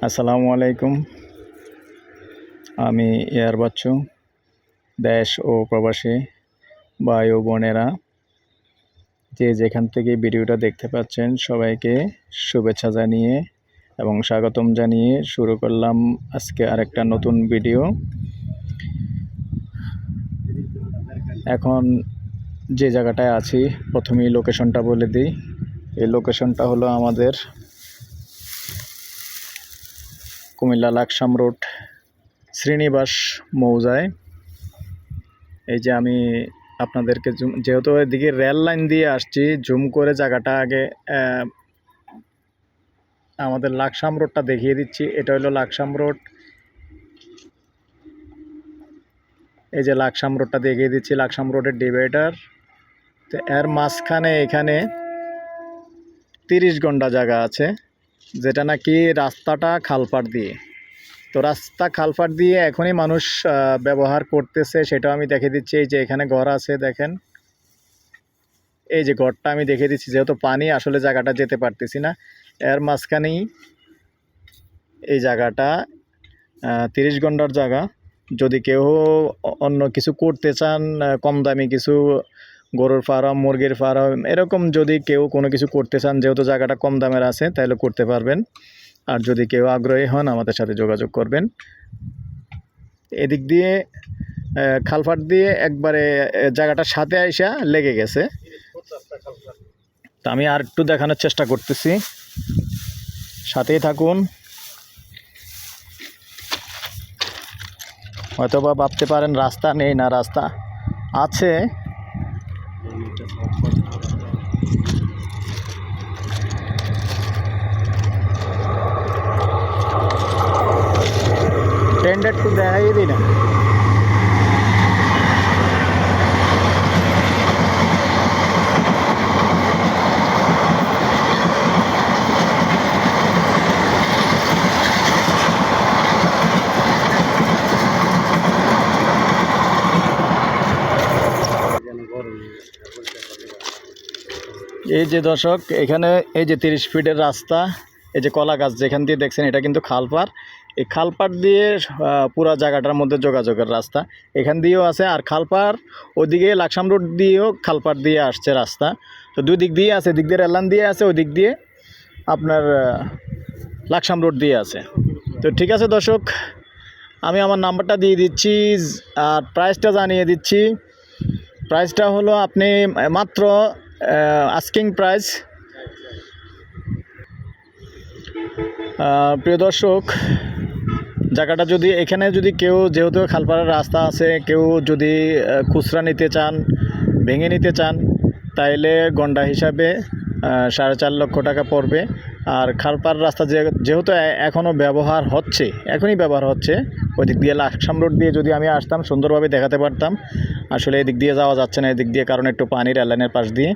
আসসালামু আলাইকুম। আমি এয়ার বাচ্চু। দেশ ও প্রবাসী ভাই ও বোনেরা যে যেখান থেকে ভিডিওটা দেখতে পাচ্ছেন সবাইকে শুভেচ্ছা জানিয়ে এবং স্বাগতম জানিয়ে শুরু করলাম আজকে আরেকটা নতুন ভিডিও। এখন যে জায়গাটায় আছি প্রথমেই লোকেশনটা বলে দিই। এই লোকেশনটা হলো আমাদের কুমিল্লা লাকসাম রোড শ্রীনিবাস মৌজায়। এই যে আমি আপনাদেরকে যেহেতু এদিকে রেল লাইন দিয়ে আসছি, জুম করে জায়গাটা আগে আমাদের লাকসাম রোডটা দেখিয়ে দিচ্ছি। এটা হলো লাকসাম রোড। এই যে লাকসাম রোডটা দেখিয়ে দিচ্ছি, লাকসাম রোডের ডিভাইডার। তো এর মাঝখানে এখানে 30 ঘন্টা জায়গা আছে, যেটা নাকি রাস্তাটা খালপাড় দিয়ে। তো রাস্তা খালপাড় দিয়ে এখনই মানুষ ব্যবহার করতেছে, সেটাও আমি দেখে দিচ্ছি। এই যে এখানে ঘর আছে দেখেন, এই যে ঘরটা আমি দেখে দিচ্ছি। যেহেতু পানি আসলে জায়গাটা যেতে পারতেছি না, এর মাঝখানেই এই জায়গাটা 30 ঘন্টার জায়গা। যদি কেউ অন্য কিছু করতে চান, কম দামি কিছু গরুর ফার্ম, মুরগির ফার্ম, এরকম যদি কেউ কোনো কিছু করতে চান, যেহেতু জায়গাটা কম দামের আছে, তাহলে করতে পারবেন। আর যদি কেউ আগ্রহী হন আমাদের সাথে যোগাযোগ করবেন। এদিক দিয়ে খালপাড় দিয়ে একবারে জায়গাটার সাথে আইসা লেগে গেছে। তা আমি আর একটু দেখানোর চেষ্টা করতেছি, সাথেই থাকুন। হয়তো বা ভাবতে পারেন রাস্তা নেই, না রাস্তা আছে। ট্রেনটা একটু দেখাই দিই না। এই যে দর্শক, এখানে এই যে 30 ফিটের রাস্তা, এই যে কলা গাছ যেখান দিয়ে দেখছেন, এটা কিন্তু খালপাড়। এই খালপাড় দিয়ে পুরো জায়গাটার মধ্যে যোগাযোগের রাস্তা এখান দিয়েও আছে। আর খালপাড় ওইদিকে লাকসাম রোড দিয়েও খালপাড় দিয়ে আসছে রাস্তা। তো দুই দিক দিয়ে আছে, দিক দিয়ে রেললাইন দিয়ে আছে, ওই দিক দিয়ে আপনার লাকসাম রোড দিয়ে আছে। তো ঠিক আছে দর্শক, আমি আমার নাম্বারটা দিয়ে দিচ্ছি আর প্রাইসটা জানিয়ে দিচ্ছি। প্রাইসটা হলো আপনি মাত্র আস্কিং প্রাইস। প্রিয় দর্শক, জায়গাটা যদি এখানে যদি কেউ, যেহেতু খালপাড়ার রাস্তা আছে, কেউ যদি খুচরা নিতে চান, ভেঙে নিতে চান, তাইলে গন্ডা হিসাবে 4.5 লক্ষ টাকা পড়বে। আর খালপাড় রাস্তা যেহেতু এখনও ব্যবহার হচ্ছে, এখনই ব্যবহার হচ্ছে, ওই দিক দিয়ে লাকসাম রোড দিয়ে যদি আমি আসতাম সুন্দরভাবে দেখাতে পারতাম। আসলে এদিক দিয়ে যাওয়া যাচ্ছে না, এদিক দিয়ে, কারণ একটু পানি রেললাইনের পাশ দিয়ে।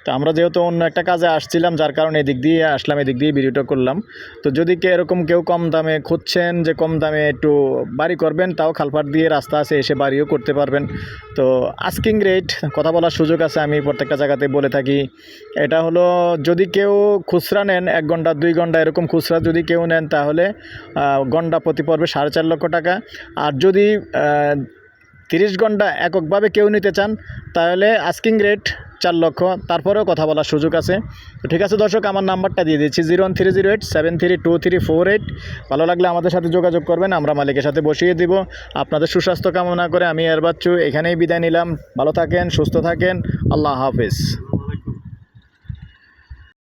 তো আমরা যেহেতু অন্য একটা কাজে আসছিলাম, যার কারণে এদিক দিয়ে আসলাম, এদিক দিয়ে ভিডিওটা করলাম। তো যদি এরকম কেউ কম দামে খুঁজছেন, যে কম দামে একটু বাড়ি করবেন, তাও খালপাড় দিয়ে রাস্তা আছে, এসে বাড়িও করতে পারবেন। তো আস্কিং রেট, কথা বলার সুযোগ আছে, আমি প্রত্যেকটা জায়গাতে বলে থাকি। এটা হলো যদি কেউ খুচরা নেন, 1 ঘন্টা 2 ঘন্টা এরকম খুচরা যদি কেউ নেন, তাহলে ঘন্টা প্রতি পড়বে 4.5 লক্ষ টাকা। আর যদি 30 ঘন্টা এককভাবে কেউ নিতে চান, তাহলে আস্কিং রেট 4 লক্ষ, তারপরেও কথা বলার সুযোগ আছে। তো ঠিক আছে দর্শক, আমার নাম্বারটা দিয়ে দিচ্ছি 01308733238। ভালো লাগলে আমাদের সাথে যোগাযোগ করবেন, আমরা মালিকের সাথে বসিয়ে দিব। আপনাদের সুস্বাস্থ্য কামনা করে আমি এয়ার বাচ্চু এখানেই বিদায় নিলাম। ভালো থাকেন, সুস্থ থাকেন, আল্লাহ হাফেজ।